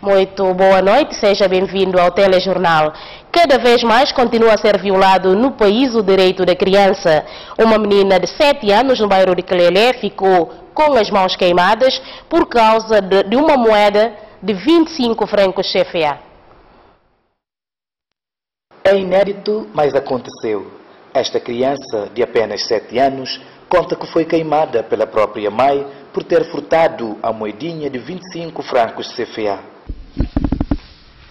Muito boa noite, seja bem-vindo ao telejornal. Cada vez mais continua a ser violado no país o direito da criança. Uma menina de 7 anos no bairro de Quelele ficou com as mãos queimadas por causa de uma moeda de 25 francos CFA. É inédito, mas aconteceu. Esta criança, de apenas 7 anos, conta que foi queimada pela própria mãe por ter furtado a moedinha de 25 francos CFA.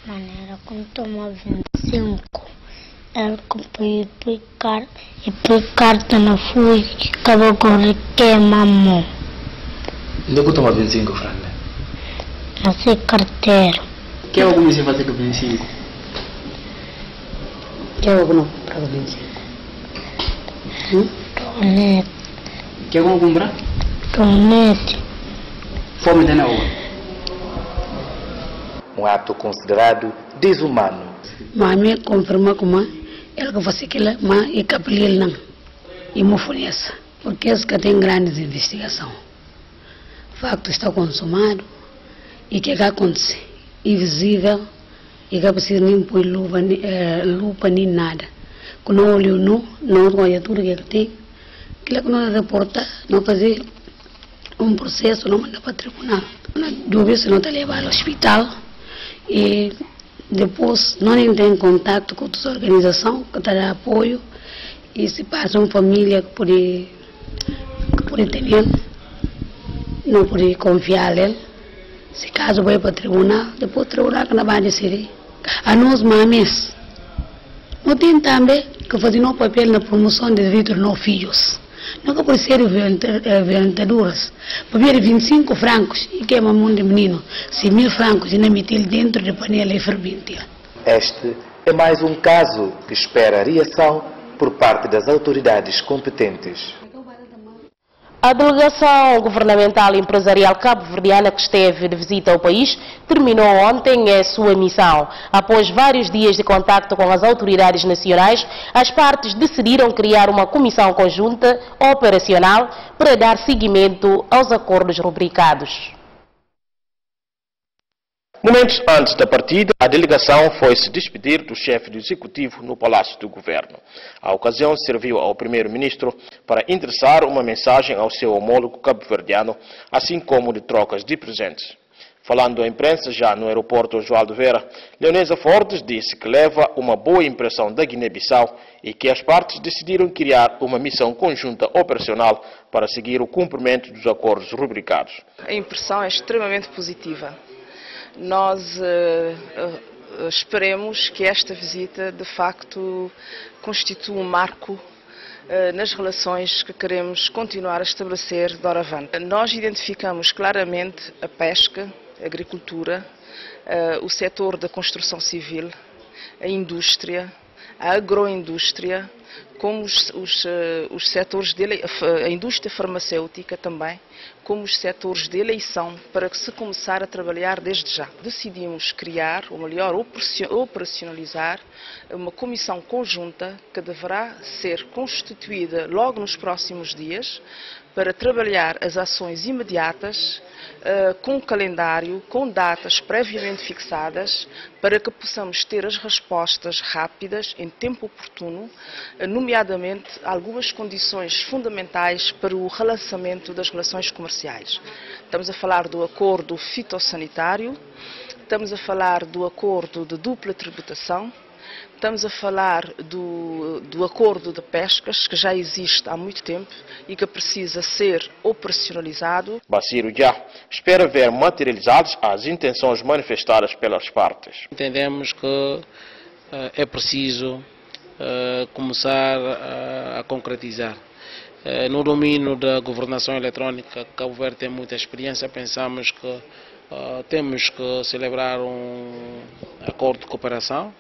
Maneira como toma 25, ela comprou e carta na fui e acabou com queima a mão. Onde é que toma 25 francos? Não sei carteiro. Que é o que você fazer com 25? Que é o que não compra 25? Tonete. Que é como comprar? Tonete. Fome tem na rua. Um ato considerado desumano. Mami confirma como ela que faz aquilo, mas e capelil não. E me fornece. Porque esse que tem grandes investigações. O facto está consumado e que acontece invisível e que precisa nem pôr lupa nem nada. Quando não olho não olha tudo que ele tem. Aquilo que não reporta, não fazer um processo, não manda para o tribunal. Dúvida se não te levar ao hospital. E depois não tem contato com outras organizações que te dão apoio e se passa uma família que pode ter, não pode confiar nele. Se caso vai para o tribunal, depois o tribunal que não vai decidir. A nós, mames, não tem também que fazer um papel na promoção de direitos dos nossos filhos. Nunca pode ser violentadoras. Para ver 25 francos e queima a mão de menino. 100.000 francos e não meter dentro de panela e fermentar. Este é mais um caso que espera reação por parte das autoridades competentes. A delegação governamental e empresarial cabo-verdiana que esteve de visita ao país terminou ontem a sua missão. Após vários dias de contacto com as autoridades nacionais, as partes decidiram criar uma comissão conjunta operacional para dar seguimento aos acordos rubricados. Momentos antes da partida, a delegação foi se despedir do chefe do executivo no Palácio do Governo. A ocasião serviu ao primeiro-ministro para endereçar uma mensagem ao seu homólogo cabo-verdiano, assim como de trocas de presentes. Falando à imprensa já no aeroporto Oswaldo Vera, Leonesa Fortes disse que leva uma boa impressão da Guiné-Bissau e que as partes decidiram criar uma missão conjunta operacional para seguir o cumprimento dos acordos rubricados. A impressão é extremamente positiva. Nós esperemos que esta visita, de facto, constitua um marco nas relações que queremos continuar a estabelecer de ora avante. Nós identificamos claramente a pesca, a agricultura, o setor da construção civil, a indústria, a agroindústria, como os setores a indústria farmacêutica também, como os setores de eleição, para que se começar a trabalhar desde já. Decidimos criar, ou melhor, operacionalizar uma comissão conjunta que deverá ser constituída logo nos próximos dias para trabalhar as ações imediatas, com calendário, com datas previamente fixadas, para que possamos ter as respostas rápidas, em tempo oportuno, nomeadamente algumas condições fundamentais para o relançamento das relações comerciais. Estamos a falar do acordo fitossanitário, estamos a falar do acordo de dupla tributação, estamos a falar do acordo de pescas, que já existe há muito tempo e que precisa ser operacionalizado. Baciro Já espera ver materializadas as intenções manifestadas pelas partes. Entendemos que é preciso começar a concretizar. No domínio da governação eletrónica, Cabo Verde tem muita experiência, pensamos que temos que celebrar um acordo de cooperação.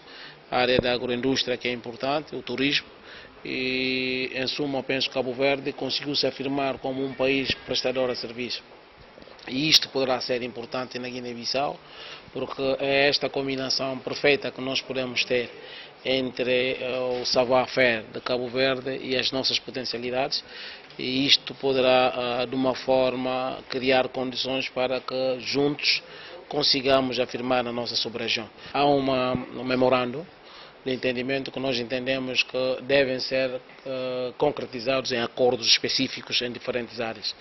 A área da agroindústria, que é importante, o turismo, e em suma penso que Cabo Verde conseguiu se afirmar como um país prestador de serviço. E isto poderá ser importante na Guiné-Bissau, porque é esta combinação perfeita que nós podemos ter entre o savoir-faire de Cabo Verde e as nossas potencialidades, e isto poderá, de uma forma, criar condições para que juntos consigamos afirmar a nossa sub-região. Há um memorando de entendimento que nós entendemos que devem ser concretizados em acordos específicos em diferentes áreas.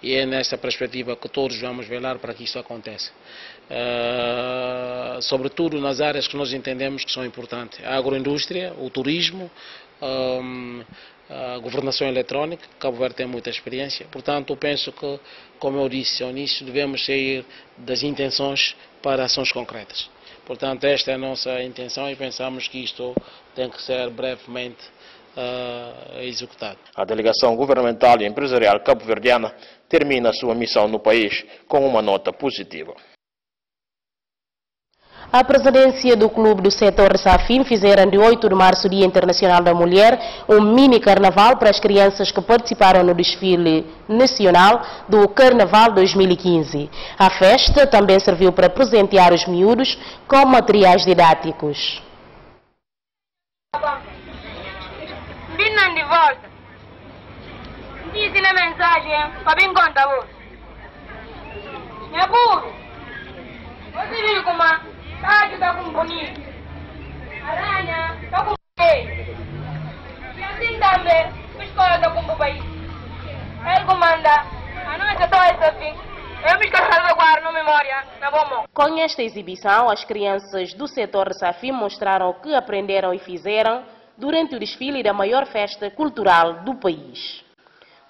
E é nessa perspectiva que todos vamos velar para que isso aconteça. Sobretudo nas áreas que nós entendemos que são importantes. A agroindústria, o turismo, a governação eletrónica. Cabo Verde tem muita experiência. Portanto, eu penso que, como eu disse ao início, devemos sair das intenções para ações concretas. Portanto, esta é a nossa intenção e pensamos que isto tem que ser brevemente executado. A delegação governamental e empresarial cabo-verdiana termina sua missão no país com uma nota positiva. A presidência do Clube do Setor Safim fizeram de 8 de março, Dia Internacional da Mulher, um mini carnaval para as crianças que participaram no desfile nacional do Carnaval 2015. A festa também serviu para presentear os miúdos com materiais didáticos. Vindo de volta, disse na mensagem para bem conta vos. Meu burro, você viu como Tádio está com bonito, aranha está com feio, e assim também a escola está com país. Ele comanda a nossa toda assim. Eu me esqueci de guardar na memória, na boa mão. Com esta exibição, as crianças do setor de Safim mostraram o que aprenderam e fizeram durante o desfile da maior festa cultural do país.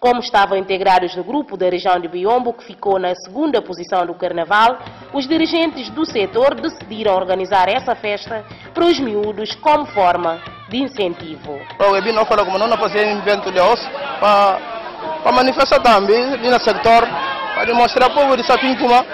Como estavam integrados no grupo da região de Biombo, que ficou na segunda posição do carnaval, os dirigentes do setor decidiram organizar essa festa para os miúdos como forma de incentivo. O Ebi não fala como não fazer um evento de osso para manifestar também ali no setor, para demonstrar ao povo de Safim como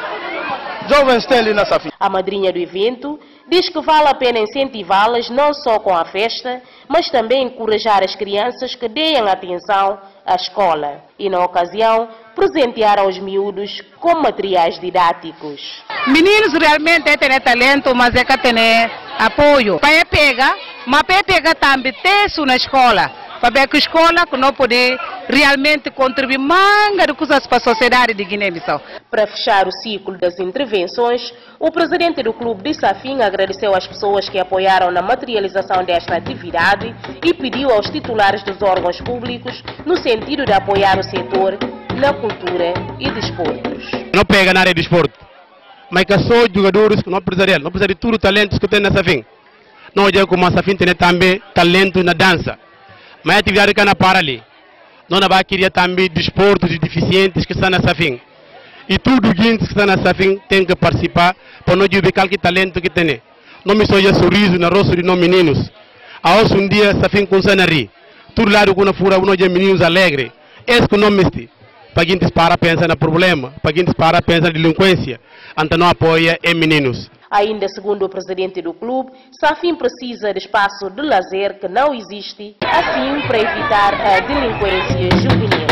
jovens têm ali na Safim. A madrinha do evento diz que vale a pena incentivá-las não só com a festa, mas também encorajar as crianças que deem atenção à escola. E na ocasião, presentearam os miúdos com materiais didáticos. Meninos realmente têm talento, mas é que têm apoio. Para pegar, mas para pegar também texto na escola. Para ver que a escola que não pode realmente contribuir manga de coisas para a sociedade de Guiné-Bissau. Para fechar o ciclo das intervenções, o presidente do Clube de Safim agradeceu às pessoas que apoiaram na materialização desta atividade e pediu aos titulares dos órgãos públicos no sentido de apoiar o setor na cultura e desportos. Não pega na área de desporto, mas que só jogadores que não precisam de tudo o talento que tem na Safim. Não é como a Safim tem também talento na dança. Mas a atividade que para ali. Não vai querer também desportos de deficientes que estão na Safim. E tudo que está na Safim tem que participar para não ubicar que talento que tem. Não me soja sorriso na rosto de nós meninos. A hoje um dia Safim começa a rir. Tudo lado com a fura uno de meninos alegres. Esse que não meste. Para quem para pensar no problema, para quem para pensar na delinquência, então não apoia em meninos. Ainda segundo o presidente do clube, Safim precisa de espaço de lazer que não existe, assim para evitar a delinquência juvenil.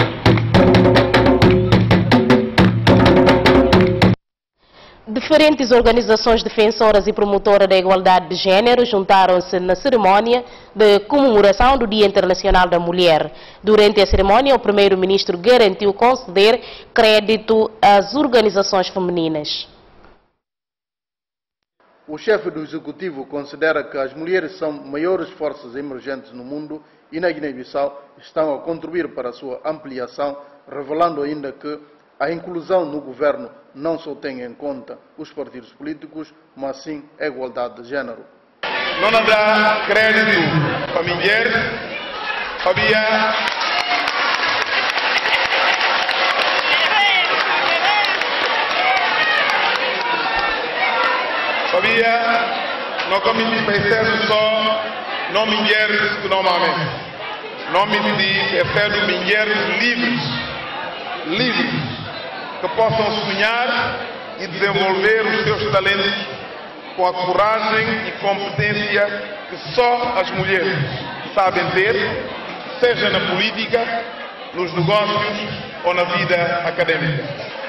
Diferentes organizações defensoras e promotoras da igualdade de género juntaram-se na cerimónia de comemoração do Dia Internacional da Mulher. Durante a cerimónia, o primeiro-ministro garantiu conceder crédito às organizações femininas. O chefe do Executivo considera que as mulheres são maiores forças emergentes no mundo e na Guiné-Bissau estão a contribuir para a sua ampliação, revelando ainda que a inclusão no governo não só tem em conta os partidos políticos, mas sim a igualdade de género. Não dá crédito para mulheres, não como pensando só não mulheres que normalmente não me diz é mulheres livres que possam sonhar e desenvolver os seus talentos com a coragem e competência que só as mulheres sabem ter, seja na política, nos negócios ou na vida acadêmica.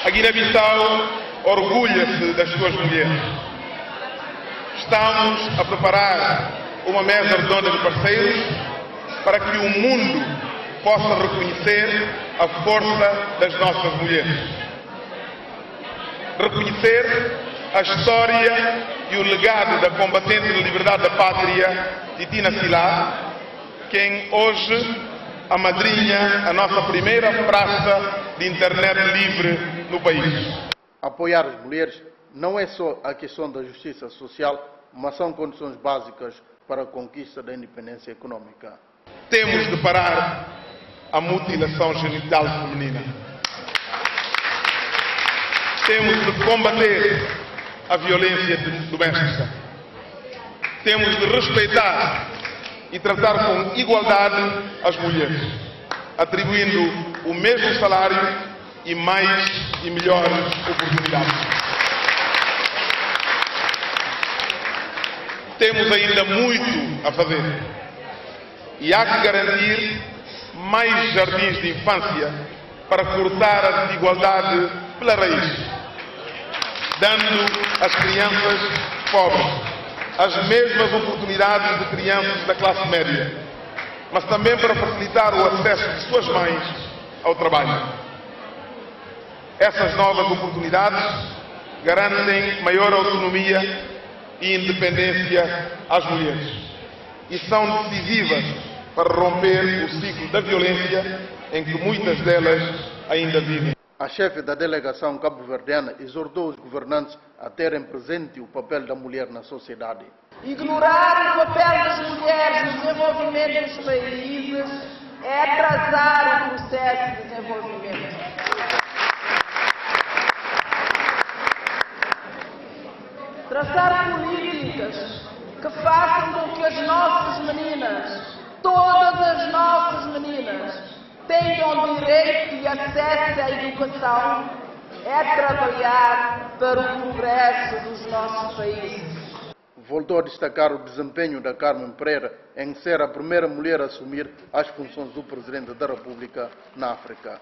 A Guiné-Bissau orgulha-se das suas mulheres. Estamos a preparar uma mesa redonda de parceiros para que o mundo possa reconhecer a força das nossas mulheres. Reconhecer a história e o legado da combatente de liberdade da pátria, Titina Silá, quem hoje amadrinha a nossa primeira praça de internet livre no país. Apoiar as mulheres não é só a questão da justiça social, mas são condições básicas para a conquista da independência econômica. Temos de parar a mutilação genital feminina. Temos de combater a violência doméstica. Temos de respeitar e tratar com igualdade as mulheres, atribuindo o mesmo salário e mais e melhores oportunidades. Temos ainda muito a fazer e há que garantir mais jardins de infância para cortar a desigualdade pela raiz, dando às crianças pobres as mesmas oportunidades de crianças da classe média, mas também para facilitar o acesso de suas mães ao trabalho. Essas novas oportunidades garantem maior autonomia e independência às mulheres e são decisivas para romper o ciclo da violência em que muitas delas ainda vivem. A chefe da delegação cabo-verdiana exortou os governantes a terem presente o papel da mulher na sociedade. Ignorar o papel das mulheres no desenvolvimento dos países é atrasar o processo de desenvolvimento. Traçar políticas que façam com que as nossas meninas, todas as nossas meninas, tenham direito e acesso à educação, é trabalhar para o progresso dos nossos países. Voltou a destacar o desempenho da Carmen Pereira em ser a primeira mulher a assumir as funções do Presidente da República na África.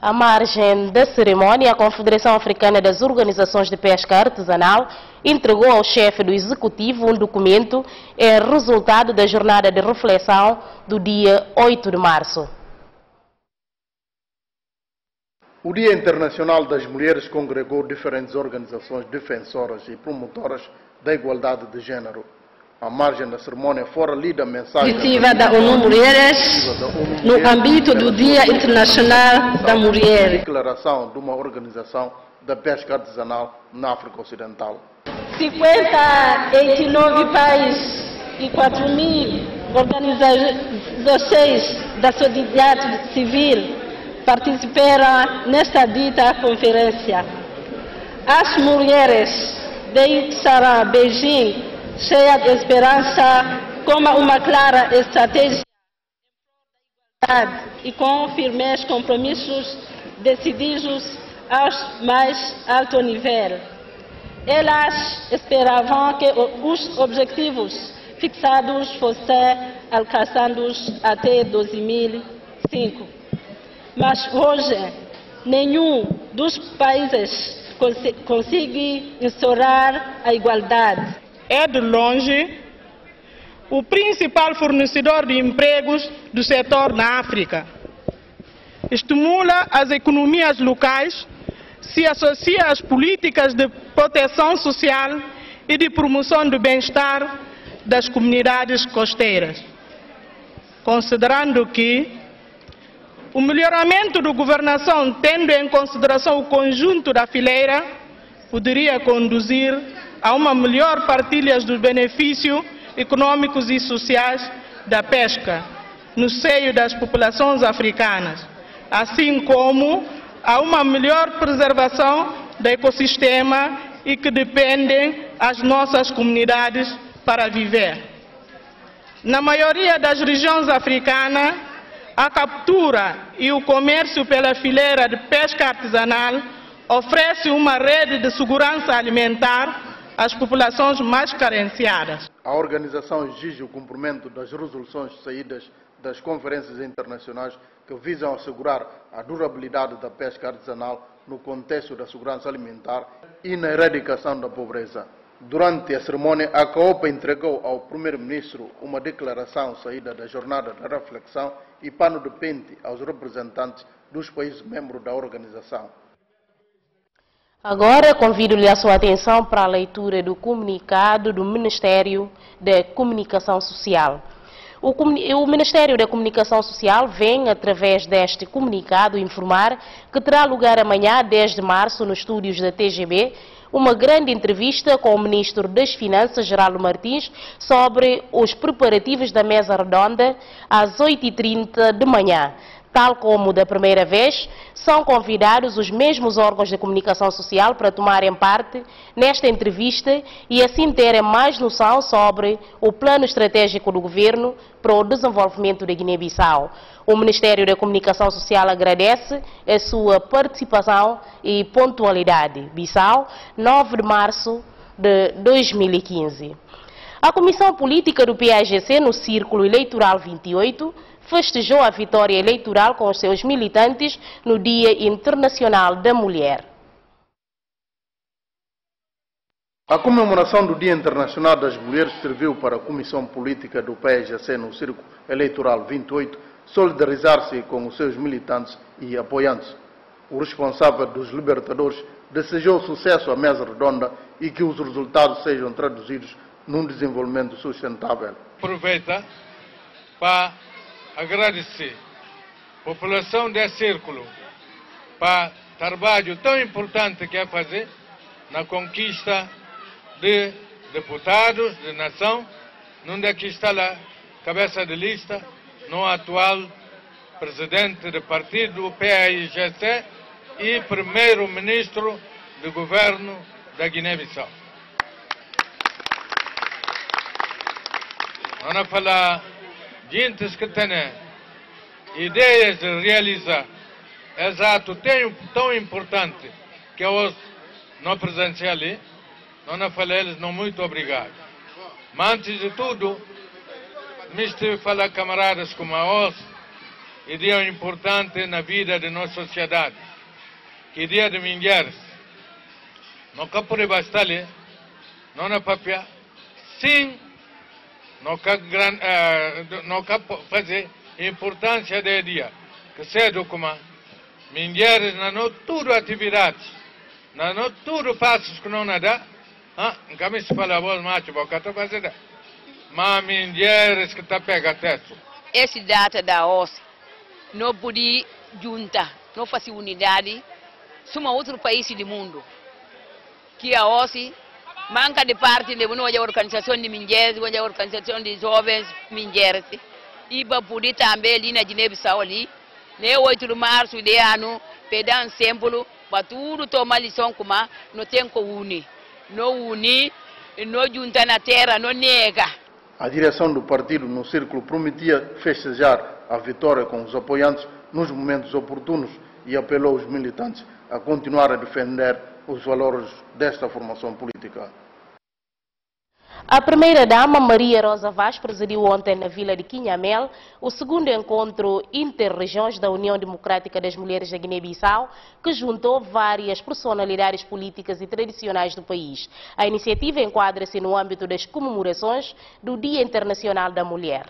À margem da cerimónia, a Confederação Africana das Organizações de Pesca Artesanal entregou ao chefe do Executivo um documento, resultado da jornada de reflexão do dia 8 de março. O Dia Internacional das Mulheres congregou diferentes organizações defensoras e promotoras da igualdade de género. À margem da cerimônia fora lida a mensagem da ONU Mulheres no âmbito do Dia Internacional da Mulher. Declaração de uma organização da pesca artesanal na África Ocidental. 59 países e 4.000 organizações da sociedade civil participaram nesta dita conferência. As mulheres deixarão Beijing cheia de esperança, como uma clara estratégia e com firmes compromissos decididos ao mais alto nível. Elas esperavam que os objetivos fixados fossem alcançados até 2005. Mas hoje, nenhum dos países consegue instaurar a igualdade. É de longe o principal fornecedor de empregos do setor na África. Estimula as economias locais, se associa às políticas de proteção social e de promoção do bem-estar das comunidades costeiras. Considerando que o melhoramento da governação, tendo em consideração o conjunto da fileira, poderia conduzir a uma melhor partilha dos benefícios econômicos e sociais da pesca no seio das populações africanas, assim como a uma melhor preservação do ecossistema e que dependem as nossas comunidades para viver. Na maioria das regiões africanas, a captura e o comércio pela fileira de pesca artesanal oferece uma rede de segurança alimentar às populações mais carenciadas. A organização exige o cumprimento das resoluções saídas das conferências internacionais que visam assegurar a durabilidade da pesca artesanal no contexto da segurança alimentar e na erradicação da pobreza. Durante a cerimônia, a COPA entregou ao Primeiro-Ministro uma declaração saída da jornada de reflexão e pano de pente aos representantes dos países membros da organização. Agora convido-lhe a sua atenção para a leitura do comunicado do Ministério da Comunicação Social. O Ministério da Comunicação Social vem, através deste comunicado, informar que terá lugar amanhã, 10 de março, nos estúdios da TGB, uma grande entrevista com o Ministro das Finanças, Geraldo Martins, sobre os preparativos da mesa redonda às 8h30 da manhã. Tal como da primeira vez, são convidados os mesmos órgãos de comunicação social para tomarem parte nesta entrevista e assim terem mais noção sobre o plano estratégico do governo para o desenvolvimento da Guiné-Bissau. O Ministério da Comunicação Social agradece a sua participação e pontualidade. Bissau, 9 de março de 2015. A Comissão Política do PAGC, no Círculo Eleitoral 28, festejou a vitória eleitoral com os seus militantes no Dia Internacional da Mulher. A comemoração do Dia Internacional das Mulheres serviu para a Comissão Política do PAGC no Círculo Eleitoral 28 solidarizar-se com os seus militantes e apoiantes. O responsável dos Libertadores desejou sucesso à mesa redonda e que os resultados sejam traduzidos num desenvolvimento sustentável. Aproveita para agradecer a população desse círculo para o trabalho tão importante que é fazer na conquista de deputados de nação, onde aqui está a cabeça de lista, no atual presidente do partido PAIGC e primeiro-ministro do governo da Guiné-Bissau. Vamos falar gente que tem ideias de realizar esse ato tão importante que hoje não presenciei ali, não falei eles não muito obrigado. Mas antes de tudo, me estive a falar camaradas como a hoje, e dia importante na vida de nossa sociedade, que dia de mulheres. Não capo de bastar ali, não na papia, sim. Não capo fazer importância do dia, que cedo como mulheres não tudo atividades, não tudo passos que não nada, nunca me se fala voz macho, boca tá fazendo, mas mulheres que está pega teto. Essa data da OSCE não pode juntar, não fazer unidade, suma outro país do mundo, que a OSCE manca de parte de uma organização de mulheres, uma organização de jovens mulheres. E para poder também ali na Guiné-Bissau ali, no 8 de março de ano, pegar um símbolo para tudo tomar lição como não tem que unir. Não unir, não juntar na terra, não nega. A direção do partido no círculo prometia festejar a vitória com os apoiantes nos momentos oportunos e apelou aos militantes a continuar a defender os valores desta formação política. A primeira-dama, Maria Rosa Vaz, presidiu ontem na vila de Quinhamel o segundo encontro inter-regiões da União Democrática das Mulheres da Guiné-Bissau, que juntou várias personalidades políticas e tradicionais do país. A iniciativa enquadra-se no âmbito das comemorações do Dia Internacional da Mulher.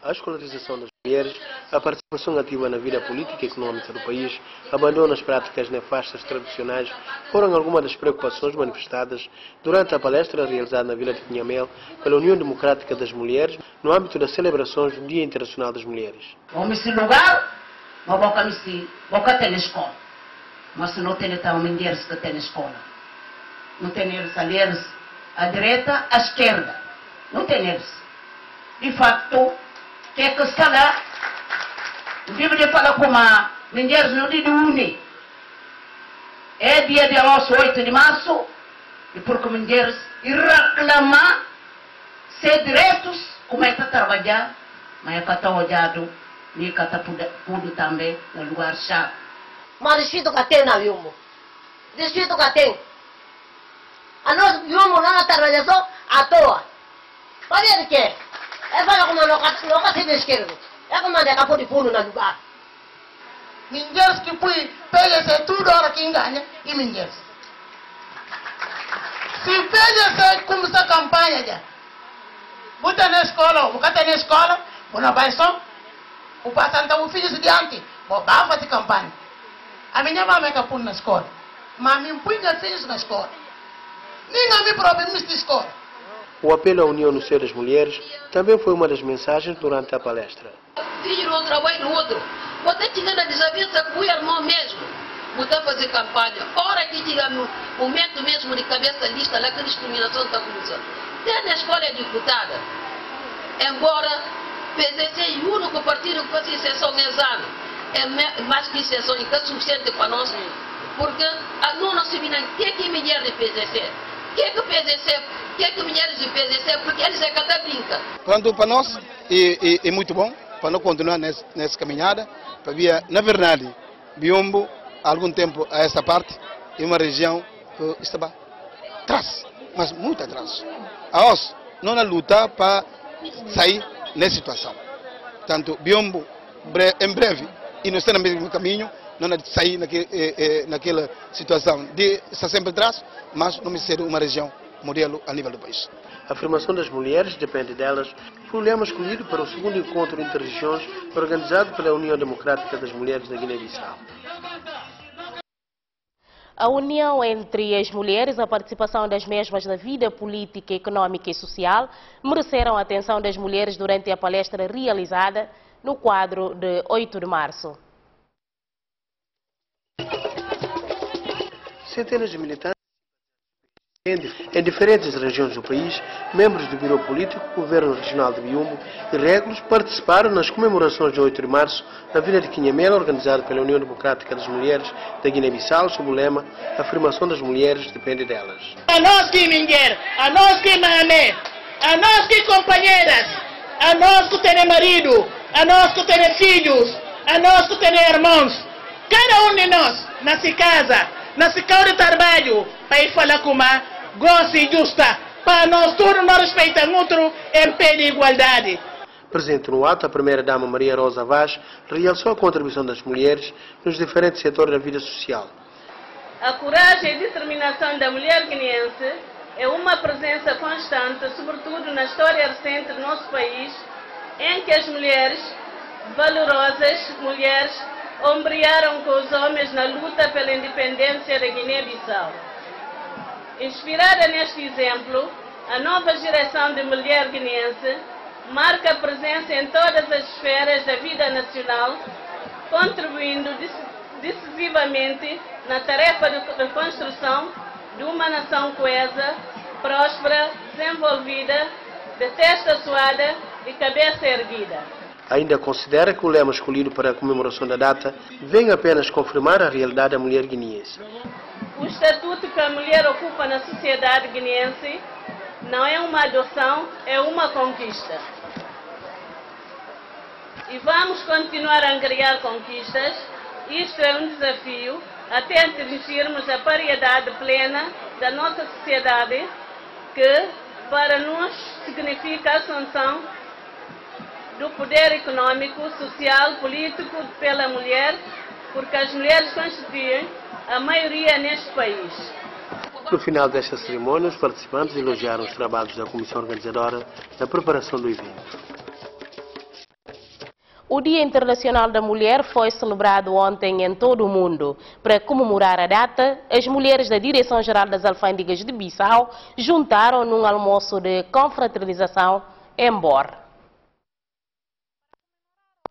A escolarização das mulheres, a participação ativa na vida política e econômica do país, abandono as práticas nefastas tradicionais foram algumas das preocupações manifestadas durante a palestra realizada na Vila de Quinhamel pela União Democrática das Mulheres no âmbito das celebrações do Dia Internacional das Mulheres. Nesse lugar, boca tem escola, mas não tem tão mulheres que tem escola. Não tem eles mulheres à direita, à esquerda. Não tem eles. De facto, que é que está lá, o Bíblia fala como a mulheres não de une. É dia de nosso 8 de março, e porque mulheres reclamam ser direitos, como é que está trabalhar, mas é que está olhado, e que está tudo também no lugar-chave. Mas respeito que tem na Yumo. Respeito que tem. A nós Yumo não trabalha só à toa. Para de quê? É para como não se esquerdo. É como de capo de fundo no lugar. Mulheres que põe PLC tudo hora que engana e mulheres. Se PLC começa a campanha já, bota na escola, bota na escola, não vai só, o passante o filho adiante, vou fazer campanha. A minha mãe que põe na escola. Mas me põe os filhos na escola. Ninguém me problema na escola. O apelo à união no seio das mulheres também foi uma das mensagens durante a palestra. Filho no trabalho do outro. Você tinha na desavença com o irmão mesmo. Você fazer campanha. Ora que chega no momento mesmo de cabeça lista lá que a discriminação está começando. Tem na escola diputada. Embora PCC é o único partido que faz exceção nesse ano. É mais que exceção e que é suficiente para nós. Porque não se vê que mulher de PCC. Que PCC, que mulheres de PCC, porque eles é cada brinca. Pronto, para nós é muito bom, para nós continuar nessa caminhada. Na verdade, Biombo, há algum tempo a essa parte, é uma região que estava atrás, mas muito atrás. A nós, não lutar para sair nessa situação. Portanto, Biombo, em breve, e nós estamos no mesmo caminho, não é de sair naquela situação de estar sempre atrás, mas não ser uma região modelo a nível do país. A afirmação das mulheres depende delas. Foi o lema escolhido para o segundo encontro inter-regiões organizado pela União Democrática das Mulheres da Guiné-Bissau. A união entre as mulheres, a participação das mesmas na vida política, econômica e social mereceram a atenção das mulheres durante a palestra realizada no quadro de 8 de março. Centenas de militantes em diferentes regiões do país, membros do Biro Político, Governo Regional de Biombo e Régulos participaram nas comemorações de 8 de março na Vila de Quinhamela, organizada pela União Democrática das Mulheres da Guiné-Bissau, sob o lema "A afirmação das mulheres depende delas". A nós que mulher, a nós que mamé, a nós que companheiras, a nós que tem marido, a nós que tem filhos, a nós que tem irmãos, cada um de nós, nessa casa, nesse carro de trabalho, para ir falar com uma gosta e justa, para nós todos não respeitar outro em pé de igualdade. Presente no ato, a primeira-dama Maria Rosa Vaz realçou a contribuição das mulheres nos diferentes setores da vida social. A coragem e determinação da mulher guineense é uma presença constante, sobretudo na história recente do nosso país, em que as mulheres, valorosas mulheres, ombrearam com os homens na luta pela independência da Guiné-Bissau. Inspirada neste exemplo, a nova geração de mulher guineense marca a presença em todas as esferas da vida nacional, contribuindo decisivamente na tarefa de construção de uma nação coesa, próspera, desenvolvida, de testa suada e cabeça erguida. Ainda considera que o lema escolhido para a comemoração da data vem apenas confirmar a realidade da mulher guineense. O estatuto que a mulher ocupa na sociedade guineense não é uma adoção, é uma conquista. E vamos continuar a angariar conquistas. Isto é um desafio até atingirmos a paridade plena da nossa sociedade, que para nós significa a assunção do poder econômico, social, político pela mulher, porque as mulheres constituem a maioria neste país. No final desta cerimônia, os participantes elogiaram os trabalhos da comissão organizadora na preparação do evento. O Dia Internacional da Mulher foi celebrado ontem em todo o mundo. Para comemorar a data, as mulheres da Direção-Geral das Alfândegas de Bissau juntaram num almoço de confraternização em Bor.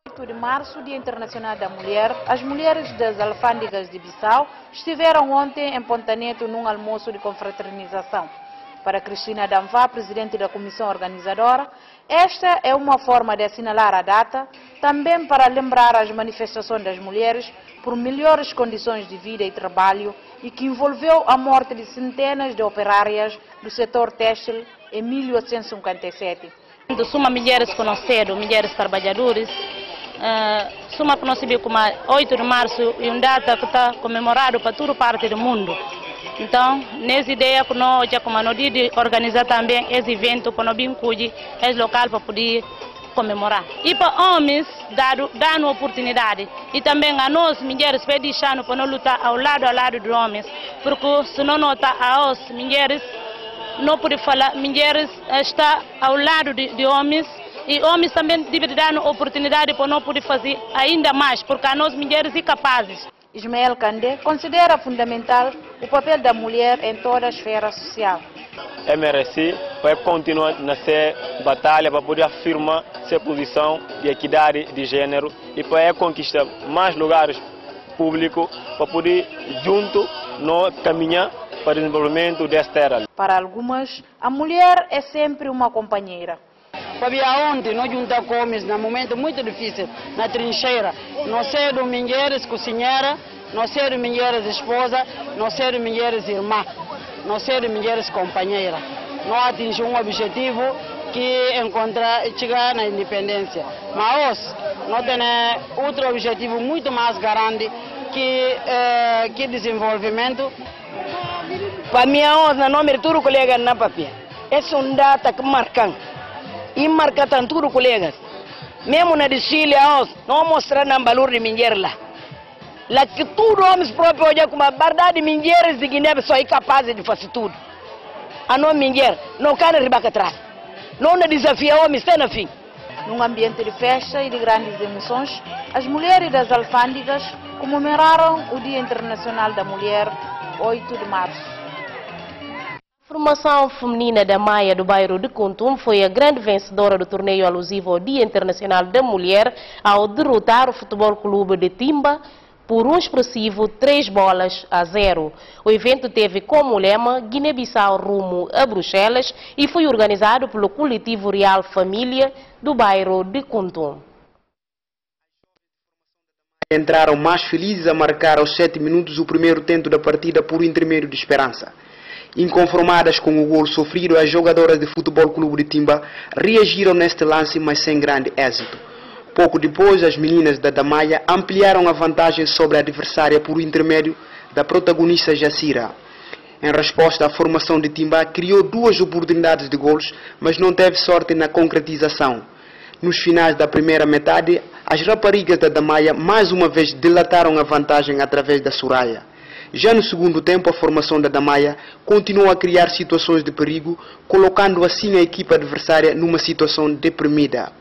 8 de março, Dia Internacional da Mulher, as mulheres das alfândegas de Bissau estiveram ontem em Ponta Neto num almoço de confraternização. Para Cristina Damvá, presidente da comissão organizadora, esta é uma forma de assinalar a data, também para lembrar as manifestações das mulheres por melhores condições de vida e trabalho e que envolveu a morte de centenas de operárias do setor têxtil em 1857. Somos mulheres conhecidas, mulheres trabalhadoras. Somos conhecidas como 8 de março e uma data que está comemorada para toda parte do mundo. Então, nessa ideia que nós já como nós de organizar também esse evento para nós incluir esse local para poder comemorar. E para homens, dando oportunidade. E também a nós, mulheres, deixando para nós lutar ao lado dos homens. Porque se não notar a nós, mulheres, não pode falar, mulheres estão ao lado de homens. E homens também devem dar oportunidade para nós poder fazer ainda mais, porque a nós mulheres são capazes. Ismael Kandé considera fundamental o papel da mulher em toda a esfera social. MRC vai continuar nessa batalha para poder afirmar sua posição de equidade de gênero e para conquistar mais lugares públicos para poder junto no caminhar para o desenvolvimento desta terra. Para algumas, a mulher é sempre uma companheira. Para onde nós juntamos comes num momento muito difícil, na trincheira. Nós somos mulheres cozinheiras, nós somos mulheres esposas, nós somos mulheres irmãs, nós somos mulheres companheiras. Nós atingimos um objetivo que chegar na independência. Mas nós temos outro objetivo muito mais grande que desenvolvimento. Para mim, na nome de todos os colegas na papel, essa é uma data que marcam. E marca tanto os colegas. Mesmo na desfile, não mostrar na valor de mulher lá. Lá que tudo homens próprios olham como a verdade de mulheres de Guiné só é capaz de fazer tudo. A não mulher, não quer ribar atrás. Não desafia homens, está na fim. Num ambiente de festa e de grandes emoções, as mulheres das alfândegas comemoraram o Dia Internacional da Mulher, 8 de março. A formação feminina da Maia do bairro de Kuntum foi a grande vencedora do torneio alusivo ao Dia Internacional da Mulher ao derrotar o Futebol Clube de Timba por um expressivo 3-0. O evento teve como lema Guiné-Bissau rumo a Bruxelas e foi organizado pelo coletivo Real Família do bairro de Kuntum. Entraram mais felizes a marcar aos 7 minutos o primeiro tento da partida por intermédio de Esperança. Inconformadas com o gol sofrido, as jogadoras de Futebol Clube de Timba reagiram neste lance, mas sem grande êxito. Pouco depois, as meninas da Damaia ampliaram a vantagem sobre a adversária por intermédio da protagonista Jacira. Em resposta, a formação de Timba criou 2 oportunidades de gols, mas não teve sorte na concretização. Nos finais da primeira metade, as raparigas da Damaia mais uma vez dilataram a vantagem através da Soraya. Já no segundo tempo, a formação da Damaia continuou a criar situações de perigo, colocando assim a equipa adversária numa situação deprimida.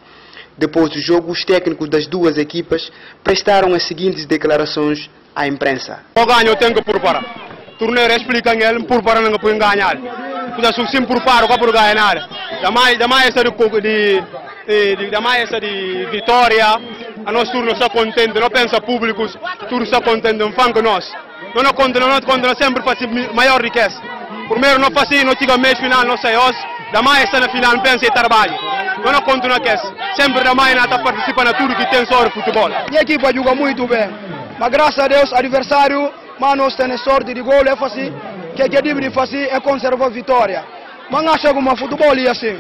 Depois do jogo, os técnicos das duas equipas prestaram as seguintes declarações à imprensa. O ganho tem que preparar. Torneio explica ele preparar não pode ganhar. Porque se sim prepara, não pode ganhar. Damaia está de vitória. A nós turno está contente, não pensa públicos, turno está contente, não fã que nós. Não continua sempre fazer maior riqueza. Primeiro não fazia, não tinha mês final, não sei hoje. Damaia está na final, pensa em trabalho. Não continua que sempre Damaia está participando de tudo que tem sobre futebol. Minha equipa joga muito bem, mas graças a Deus, adversário, mas nós temos sorte de gol, é fácil, que deve fazer é conservar a vitória. Mas acho que o futebol é assim,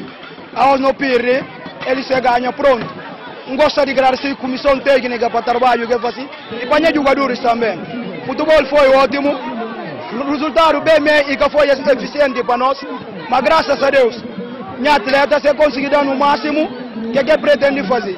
a nós não perde, ele se ganha pronto. Não gosta de agradecer a comissão técnica para o trabalho que faz e para os jogadores também. O futebol foi ótimo, o resultado bem e que foi eficiente para nós, mas graças a Deus, minha atleta se conseguiu dar no máximo que pretende fazer.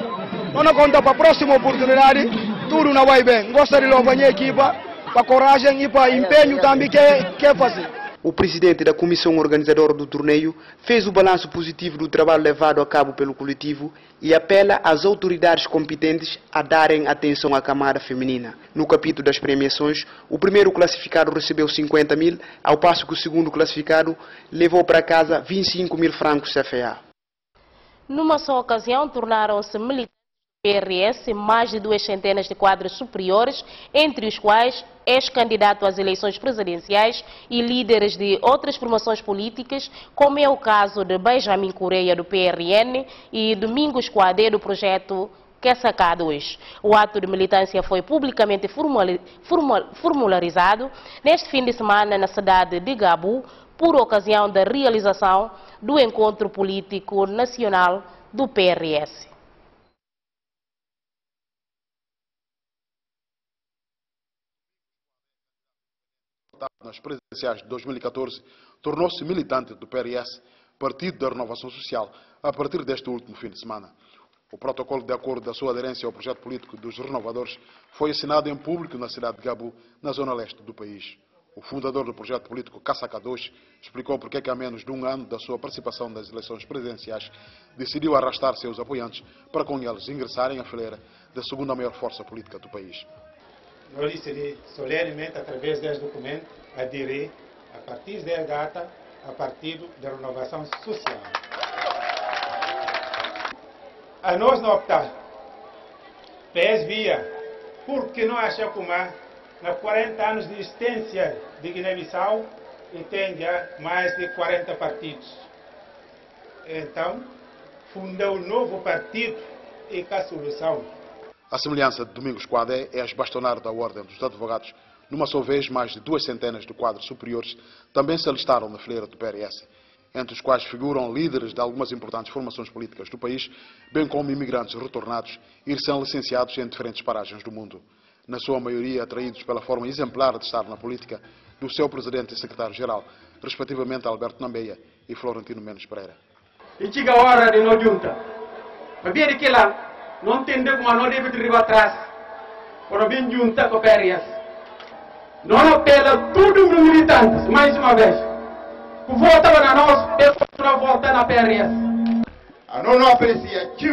Não conta para a próxima oportunidade, tudo não vai bem. Gosto de louvar a equipa para coragem e para empenho também que fazer. O presidente da comissão organizadora do torneio fez o balanço positivo do trabalho levado a cabo pelo coletivo e apela às autoridades competentes a darem atenção à camada feminina. No capítulo das premiações, o primeiro classificado recebeu 50 mil, ao passo que o segundo classificado levou para casa 25 mil francos CFA. Numa só ocasião, tornaram-se militantes do PRS mais de 2 centenas de quadros superiores, entre os quais ex-candidato às eleições presidenciais e líderes de outras formações políticas, como é o caso de Benjamin Correia, do PRN, e Domingos Coadé, do projeto Quessaca 2. O ato de militância foi publicamente formularizado neste fim de semana na cidade de Gabu, por ocasião da realização do Encontro Político Nacional do PRS. Nas presidenciais de 2014, tornou-se militante do PRS, Partido da Renovação Social, a partir deste último fim de semana. O protocolo de acordo da sua aderência ao projeto político dos renovadores foi assinado em público na cidade de Gabu, na zona leste do país. O fundador do projeto político Quessaca 2 explicou porque que há menos de um ano da sua participação nas eleições presidenciais decidiu arrastar seus apoiantes para com eles ingressarem à fileira da segunda maior força política do país. nós decidimos solenemente, através desse documento, aderir, a partir dessa data, a Partido da Renovação Social. A nós não optar, PES via, porque não achamos que nos 40 anos de existência de Guiné-Bissau, e tem já mais de 40 partidos. Então, fundou um novo partido e com a solução. A semelhança de Domingos Quadé é bastonário da Ordem dos Advogados. Numa só vez, mais de 200 de quadros superiores também se alistaram na fileira do PRS, entre os quais figuram líderes de algumas importantes formações políticas do país, bem como imigrantes retornados e recém-licenciados em diferentes paragens do mundo. Na sua maioria atraídos pela forma exemplar de estar na política do seu presidente e secretário-geral, respectivamente Alberto Nambeia e Florentino Mendes Pereira. E chega a hora de nós juntar. Para ver que lá, não entender como nós devemos ir atrás, para vir juntar com o PRS. Não apela tudo os militantes, mais uma vez. Que votam na nós, eu continuo votar na PRS. A nós não aprecia que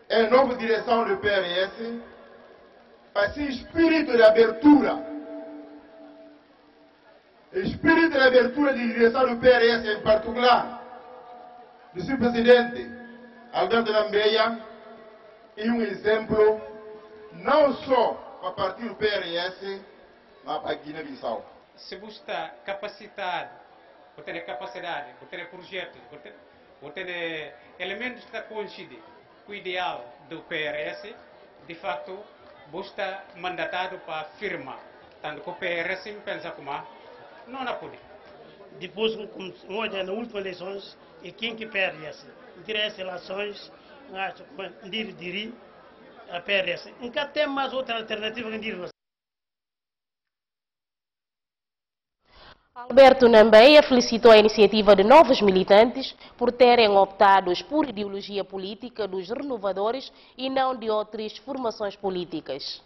a nova direção do PRS, assim, espírito de abertura. Espírito de abertura de direção do PRS, em particular, do seu presidente, Alberto Nambeia, é um exemplo, não só para o partido PRS, mas para a Guiné-Bissau. Se você está capacitado, você tem capacidade, você tem projetos, você tem elementos que coincidem com o ideal do PRS, de fato, você está mandatado para firmar. Tanto que o PRS pensa como não há poder. Depois, nas últimas eleições, e quem que PRS? Entre eleições, dirigir a PRS. Nunca tem mais outra alternativa que dirigir. Alberto Nambeia felicitou a iniciativa de novos militantes por terem optado por ideologia política dos renovadores e não de outras formações políticas.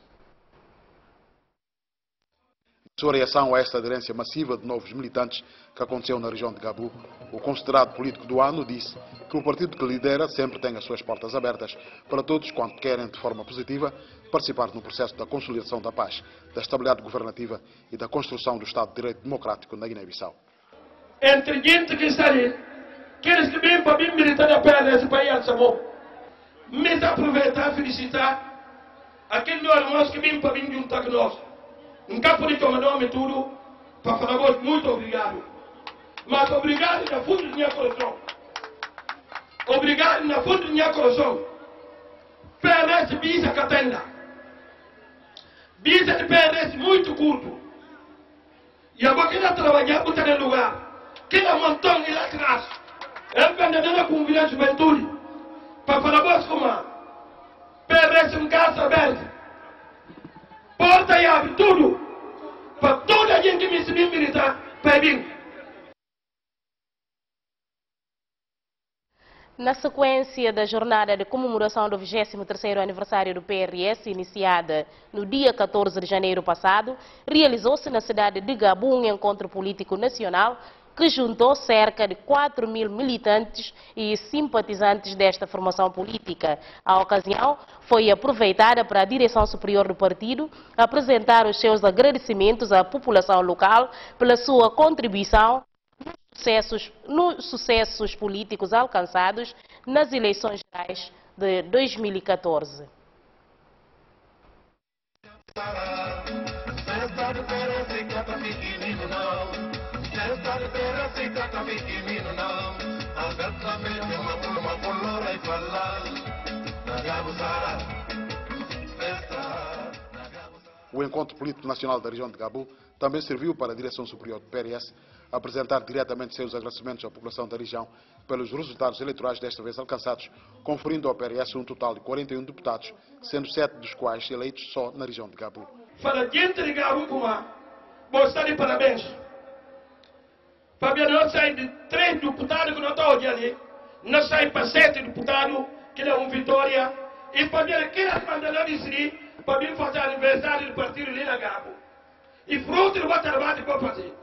Sua reação a esta aderência massiva de novos militantes que aconteceu na região de Gabu, o considerado político do ano disse que o partido que lidera sempre tem as suas portas abertas para todos quanto querem, de forma positiva, participar no processo da consolidação da paz, da estabilidade governativa e da construção do Estado de Direito Democrático na Guiné-Bissau. Entre gente que está ali, aqueles que vêm para vir militar a pé nesse país, me aproveitar e felicitar aqueles irmãos que vêm para vir juntar com nós. Nunca pode tomar nome tudo para falar muito obrigado. Mas obrigado na fundo do meu coração. Obrigado na fundo do meu coração. PRS bisa catenda. Bisa de PRS muito curto. E agora que não trabalhar para ter lugar. Que não montão lá atrás. É para convidar a juventude. Para falar como PRS casa aberta. Porta e abre tudo para toda a gente que me militar para vir. Na sequência da jornada de comemoração do 23º aniversário do PRS, iniciada no dia 14 de janeiro passado, realizou-se na cidade de Gabu um encontro político nacional que juntou cerca de 4.000 militantes e simpatizantes desta formação política. A ocasião foi aproveitada para a direção superior do partido apresentar os seus agradecimentos à população local pela sua contribuição nos sucessos políticos alcançados nas eleições gerais de 2014. O Encontro Político Nacional da região de Gabu também serviu para a direção superior do PRS apresentar diretamente seus agradecimentos à população da região pelos resultados eleitorais desta vez alcançados, conferindo ao PRS um total de 41 deputados, sendo 7 dos quais eleitos só na região de Gabu. Para a gente de Gabu, vou estar de parabéns. Para nós sair de 3 deputados que não estão ali, nós saímos para 7 deputados, que é uma vitória, e para ver que nós mandamos decidir para vir fazer aniversário do partido ali na Gabu. E fruto do trabalho que vou fazer.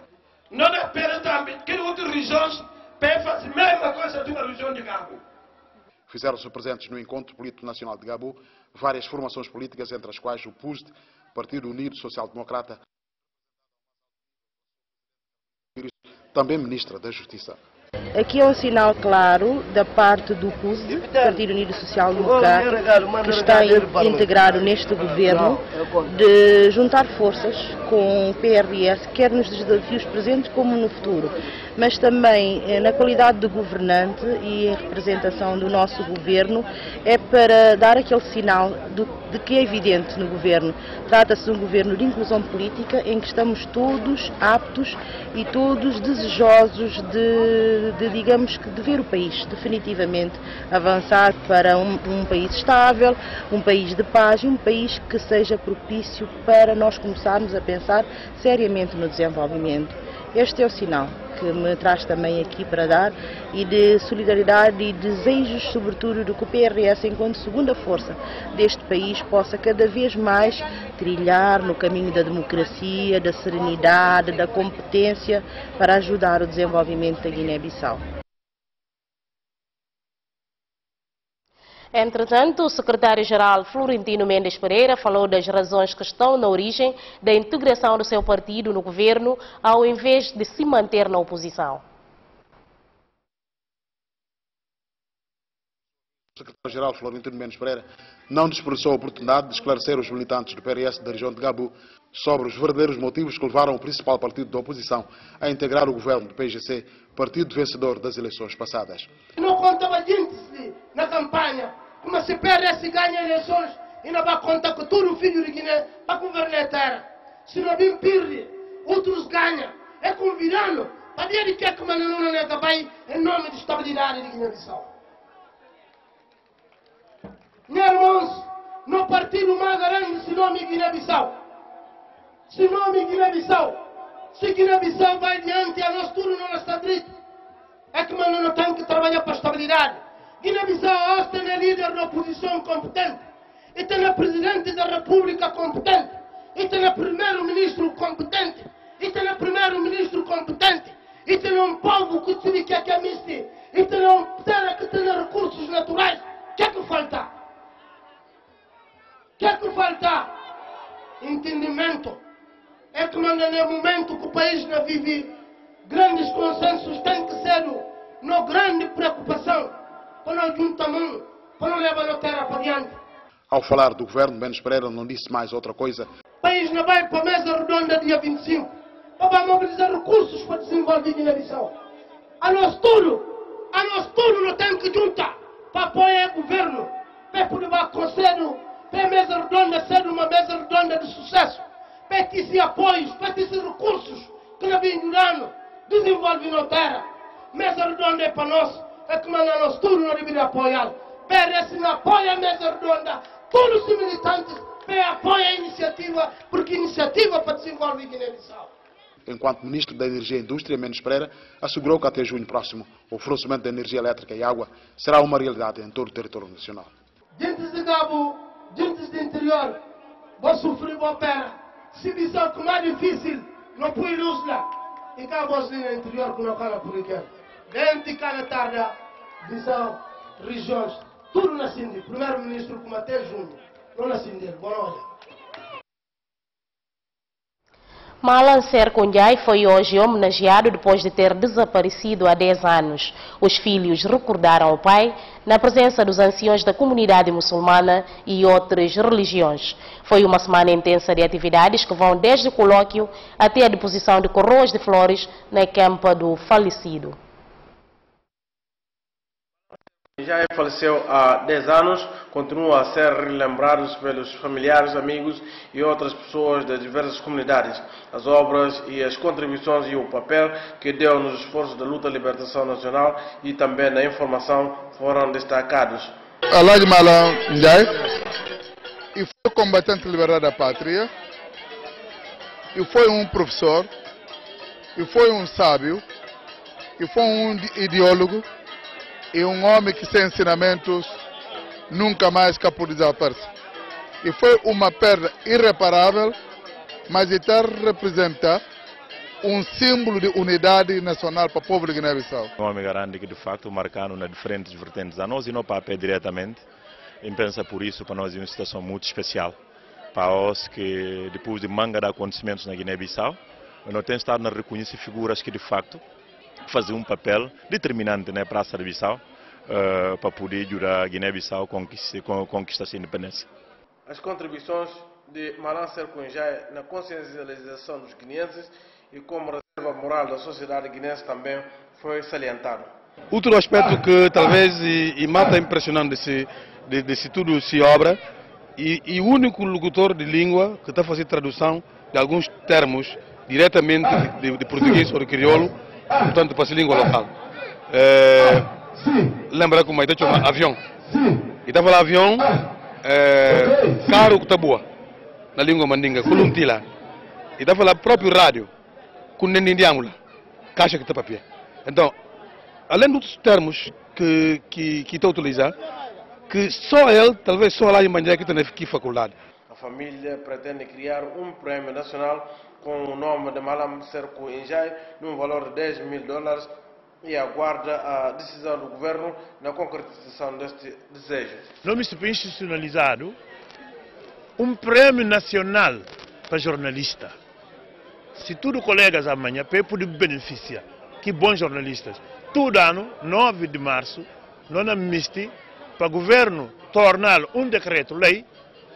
Não espera também que outras regiões para fazer a mesma coisa da região de Gabu. Fizeram-se presentes no Encontro Político Nacional de Gabu várias formações políticas, entre as quais o PUSD, Partido Unido Social Democrata, também ministra da Justiça. Aqui é um sinal claro da parte do CUSD, Partido Unido Social Democrata, que está integrado neste governo, de juntar forças com o PRS, quer nos desafios presentes como no futuro, mas também na qualidade de governante e em representação do nosso governo, é para dar aquele sinal de que é evidente no governo. Trata-se de um governo de inclusão política em que estamos todos aptos e todos desejosos digamos que de ver o país definitivamente avançar para um país estável, um país de paz e um país que seja propício para nós começarmos a pensar seriamente no desenvolvimento. Este é o sinal que me traz também aqui para dar e de solidariedade e desejos, sobretudo, de que o PRS, enquanto segunda força deste país, possa cada vez mais trilhar no caminho da democracia, da serenidade, da competência para ajudar o desenvolvimento da Guiné-Bissau. Entretanto, o secretário-geral Florentino Mendes Pereira falou das razões que estão na origem da integração do seu partido no governo, ao invés de se manter na oposição. O secretário-geral Florentino Mendes Pereira não desperdiçou a oportunidade de esclarecer os militantes do PRS da região de Gabu sobre os verdadeiros motivos que levaram o principal partido da oposição a integrar o governo do PGC, partido vencedor das eleições passadas. Não contava gente na campanha. Mas se PRS ganha eleições, e não vai contar que todo filho de Guiné para governar a terra. Se não bem perde, outros ganham. É convidando para ver que é que o Mananuna nega vai em nome de estabilidade de Guiné-Bissau. Meus irmãos, no partido mais grande se nome Guiné-Bissau. Se nome Guiné-Bissau. Se Guiné-Bissau vai adiante, a nós tudo não está direito. É que o Mananuna tem que trabalhar para a estabilidade. Guiné-Bissau hoje tem líder da oposição competente, e tem presidente da república competente, e tem primeiro-ministro competente, e tem primeiro-ministro competente, e tem um povo que se diz que é misto, e tem uma terra que tem recursos naturais. O que é que falta? O que é que falta? Entendimento. É que no momento que o país não vive, grandes consensos têm que ser uma grande preocupação. Para não juntar mão, para não levar a terra para diante. Ao falar do governo, Mendes Pereira não disse mais outra coisa. O país não vai para a mesa redonda dia 25, para mobilizar recursos para desenvolver Guiné-Bissau. A nós tudo não tem que juntar para apoiar o governo, para poder levar conselho, para a mesa redonda ser uma mesa redonda de sucesso, para ter esses apoios, para ter esses recursos que não vem durando, desenvolver na terra. Mesa redonda é para nós. É que nós tudo não devemos apoiar. PRS não apoia a mesa redonda. Todos os militantes apoiam a iniciativa, porque iniciativa para desenvolver Guiné-Bissau. Enquanto Ministro da Energia e Indústria, Mendes Pereira assegurou que até junho próximo o fornecimento de energia elétrica e água será uma realidade em todo o território nacional. Gente de Gabo, gente do interior, vão sofrer uma pena. Se Bissau que mais difícil, não põe luz lá. E cá vós no interior que não cara por aqui. Dentro cada tarde, Bissau, regiões, tudo na Cindy. Primeiro-ministro como até junho, não na Cindy. Boa noite. Malancer Cunhai foi hoje homenageado depois de ter desaparecido há 10 anos. Os filhos recordaram o pai na presença dos anciões da comunidade muçulmana e outras religiões. Foi uma semana intensa de atividades que vão desde o colóquio até a deposição de coroas de flores na campa do falecido. Já faleceu há 10 anos, continua a ser relembrado pelos familiares, amigos e outras pessoas de diversas comunidades. As obras e as contribuições e o papel que deu nos esforços da luta da libertação nacional e também na informação foram destacados. Alhaji Malan Njai, e foi combatente liberal da pátria, e foi um professor, e foi um sábio, e foi um ideólogo, e um homem que sem ensinamentos nunca mais capou de desaparecer. E foi uma perda irreparável, mas está representa um símbolo de unidade nacional para o povo de Guiné-Bissau. Um homem grande que de facto marcando nas diferentes vertentes a nós e não para a pé diretamente. E pensa por isso para nós é uma situação muito especial. para nós que depois de manga de acontecimentos na Guiné-Bissau, nós temos estado a reconhecer figuras que de facto fazem um papel determinante, né, para a Bissau, para poder ajudar a Guiné-Bissau a conquistar sua independência. As contribuições de Malan Serco Njai na consciencialização dos guineenses e como reserva moral da sociedade guinense também foi salientado. Outro aspecto que talvez e mata impressionante desse tudo se obra e o único locutor de língua que está a fazer tradução de alguns termos diretamente de português ou de crioulo, portanto para a língua local. Lembra como está chamando avião? E está falando avião, carro que está boa na língua mandinga, coluntila. E está falando próprio rádio, com nendiamula, caixa que está papel. Então, além dos termos que está a utilizar, que só ele, talvez só lá em Manjé que tem aqui faculdade. A família pretende criar um prêmio nacional com o nome de Malan Serco Njai, num valor de $10.000, e aguarda a decisão do governo na concretização deste desejo. Nós estamos institucionalizado um prêmio nacional para jornalista. Se tudo colegas amanhã, para poder beneficiar, que bons jornalistas. Todo ano, 9 de março, nós amnistia para o governo tornar um decreto-lei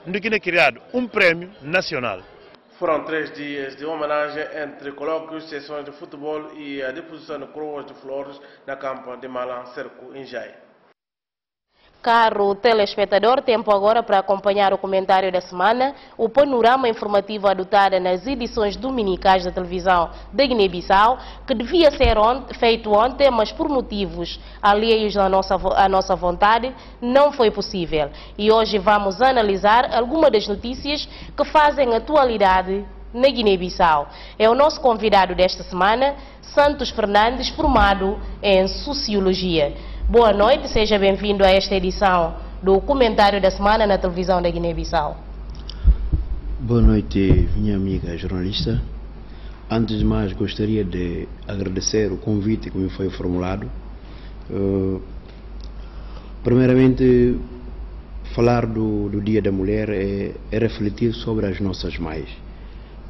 de que é criado um prêmio nacional. Foram 3 dias de homenagem entre colóquios, sessões de futebol e a deposição de coroas de flores na campa de Malan Serco Njai. Caro telespectador, tempo agora para acompanhar o comentário da semana, o panorama informativo adotado nas edições dominicais da televisão da Guiné-Bissau, que devia ser feito ontem, mas por motivos alheios à nossa vontade, não foi possível. E hoje vamos analisar algumas das notícias que fazem atualidade na Guiné-Bissau. É o nosso convidado desta semana, Santos Fernandes, formado em Sociologia. Boa noite, seja bem-vindo a esta edição do Comentário da Semana na televisão da Guiné-Bissau. Boa noite, minha amiga jornalista. Antes de mais, gostaria de agradecer o convite que me foi formulado. Primeiramente, falar do Dia da Mulher é refletir sobre as nossas mães.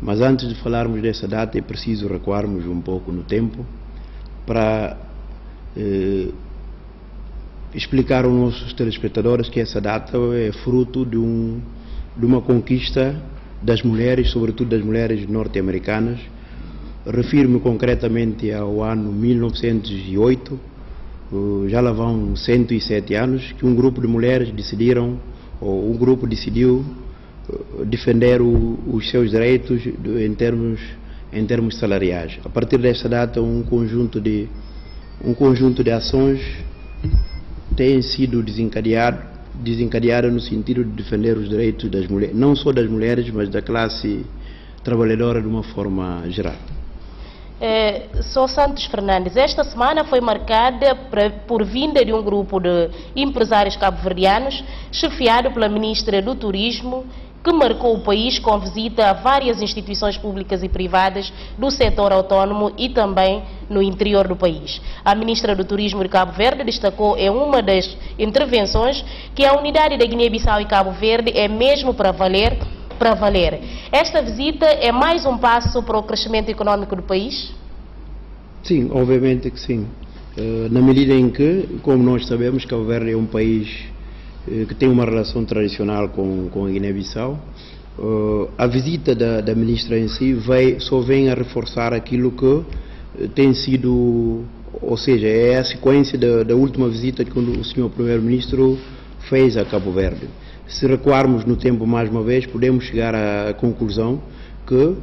Mas antes de falarmos dessa data, é preciso recuarmos um pouco no tempo para explicar aos nossos telespectadores que essa data é fruto de uma conquista das mulheres, sobretudo das mulheres norte-americanas. Refiro-me concretamente ao ano 1908, já lá vão 107 anos, que um grupo de mulheres decidiu defender os seus direitos em termos salariais. A partir desta data, um conjunto de ações tem sido desencadeada no sentido de defender os direitos das mulheres, não só das mulheres, mas da classe trabalhadora de uma forma geral. Sou Santos Fernandes. Esta semana foi marcada por vinda de um grupo de empresários cabo-verdianos, chefiado pela ministra do Turismo, que marcou o país com visita a várias instituições públicas e privadas do setor autónomo e também no interior do país. A ministra do Turismo de Cabo Verde destacou em uma das intervenções que a unidade da Guiné-Bissau e Cabo Verde é mesmo para valer. Esta visita é mais um passo para o crescimento econômico do país? Sim, obviamente que sim. Na medida em que, como nós sabemos, Cabo Verde é um país que tem uma relação tradicional com a Guiné-Bissau. A visita da ministra em si só vem a reforçar aquilo que tem sido, ou seja, é a sequência da última visita que o senhor primeiro-ministro fez a Cabo Verde. Se recuarmos no tempo mais uma vez, podemos chegar à conclusão que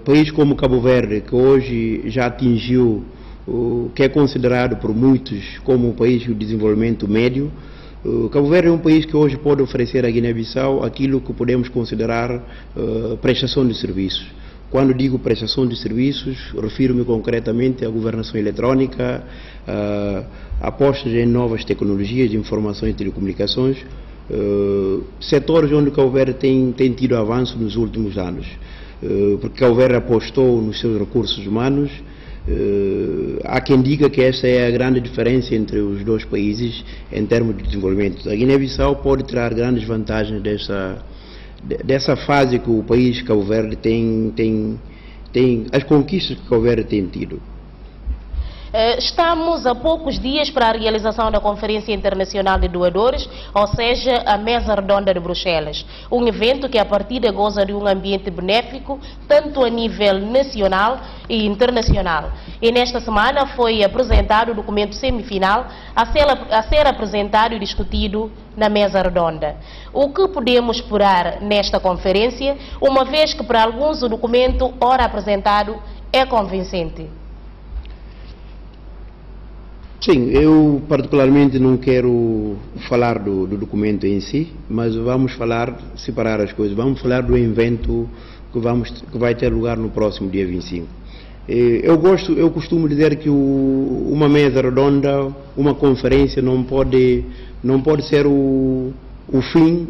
país como Cabo Verde, que hoje já atingiu o que é considerado por muitos como um país de desenvolvimento médio, Cabo Verde é um país que hoje pode oferecer à Guiné-Bissau aquilo que podemos considerar prestação de serviços. Quando digo prestação de serviços, refiro-me concretamente à governação eletrónica, apostas em novas tecnologias de informação e telecomunicações, setores onde Cabo Verde tem tido avanço nos últimos anos, porque Cabo Verde apostou nos seus recursos humanos. Há quem diga que esta é a grande diferença entre os dois países em termos de desenvolvimento. A Guiné-Bissau pode tirar grandes vantagens dessa fase que o país Cabo Verde tem as conquistas que Cabo Verde tem tido. Estamos a poucos dias para a realização da Conferência Internacional de Doadores, ou seja, a Mesa Redonda de Bruxelas. Um evento que a partida goza de um ambiente benéfico, tanto a nível nacional e internacional. E nesta semana foi apresentado o documento semifinal a ser apresentado e discutido na Mesa Redonda. O que podemos esperar nesta conferência, uma vez que para alguns o documento, ora apresentado, é convincente? Sim, eu particularmente não quero falar do documento em si, mas vamos separar as coisas. Vamos falar do evento que vai ter lugar no próximo dia 25. Eu costumo dizer que uma mesa redonda, uma conferência não pode ser o fim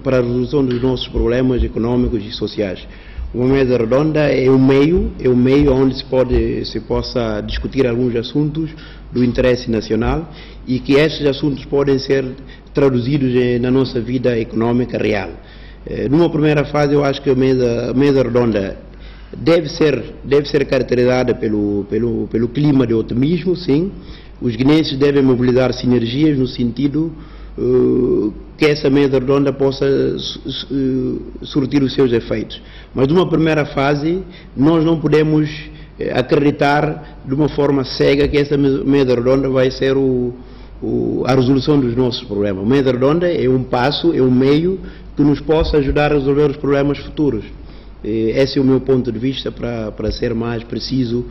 para a resolução dos nossos problemas econômicos e sociais. Uma mesa redonda é um meio onde se possa discutir alguns assuntos do interesse nacional e que esses assuntos podem ser traduzidos na nossa vida econômica real. Numa primeira fase, eu acho que a mesa redonda deve ser caracterizada pelo clima de otimismo, sim. Os guineenses devem mobilizar sinergias no sentido que essa mesa redonda possa surtir os seus efeitos. Mas numa primeira fase, nós não podemos acreditar de uma forma cega que essa mesa redonda vai ser a resolução dos nossos problemas. A mesa redonda é um passo, é um meio que nos possa ajudar a resolver os problemas futuros. Esse é o meu ponto de vista para ser mais preciso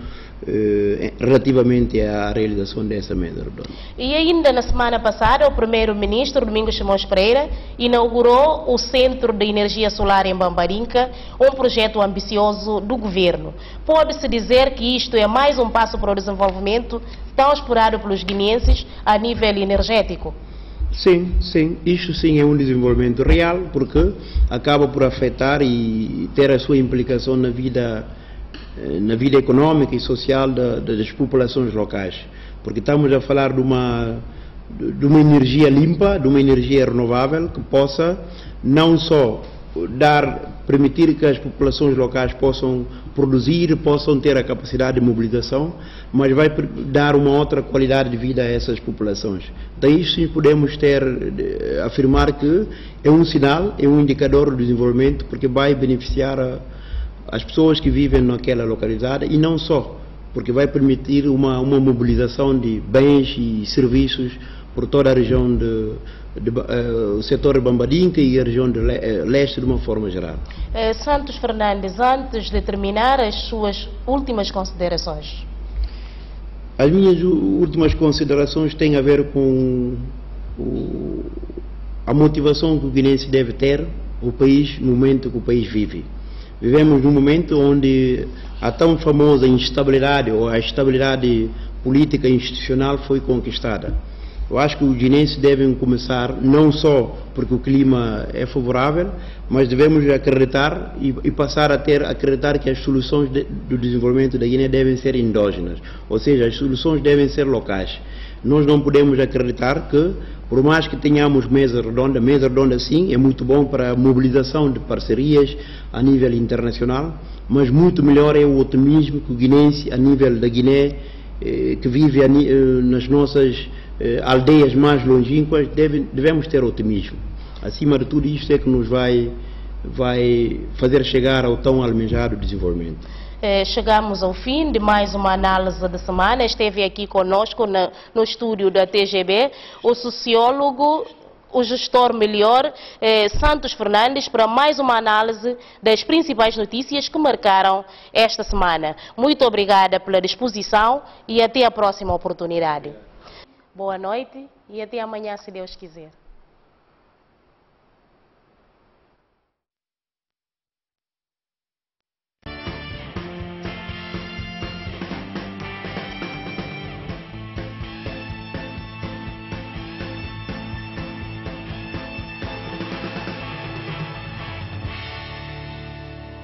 relativamente à realização dessa mesa redonda. E ainda na semana passada, o primeiro-ministro Domingos Simões Pereira inaugurou o Centro de Energia Solar em Bambarinca, um projeto ambicioso do governo. Pode-se dizer que isto é mais um passo para o desenvolvimento tão esperado pelos guineenses a nível energético? Sim, isto sim é um desenvolvimento real, porque acaba por afetar e ter a sua implicação na vida econômica e social das populações locais, porque estamos a falar de uma energia limpa, de uma energia renovável que possa não só permitir que as populações locais possam produzir, possam ter a capacidade de mobilização, mas vai dar uma outra qualidade de vida a essas populações. Daí sim podemos afirmar que é um sinal, é um indicador do desenvolvimento, porque vai beneficiar as pessoas que vivem naquela localidade e não só, porque vai permitir uma mobilização de bens e serviços por toda a região o setor de Bambarinca e a região de leste de uma forma geral. Santos Fernandes, antes de terminar, as suas últimas considerações. As minhas últimas considerações têm a ver com a motivação que o guineense deve ter no momento que o país vive. Vivemos num momento onde a tão famosa instabilidade ou a estabilidade política e institucional foi conquistada. Eu acho que os guineenses devem começar, não só porque o clima é favorável, mas devemos acreditar e passar a acreditar que as soluções do desenvolvimento da Guiné devem ser endógenas, ou seja, as soluções devem ser locais. Nós não podemos acreditar que, por mais que tenhamos mesa redonda sim, é muito bom para a mobilização de parcerias a nível internacional, mas muito melhor é o otimismo que o guineense, a nível da Guiné, que vive nas nossas aldeias mais longínquas, devemos ter otimismo. Acima de tudo, isto é que nos vai fazer chegar ao tão almejado desenvolvimento. Chegamos ao fim de mais uma análise de semana. Esteve aqui conosco no estúdio da TGB o sociólogo, o gestor melhor, Santos Fernandes, para mais uma análise das principais notícias que marcaram esta semana. Muito obrigada pela disposição e até a próxima oportunidade. Boa noite e até amanhã, se Deus quiser.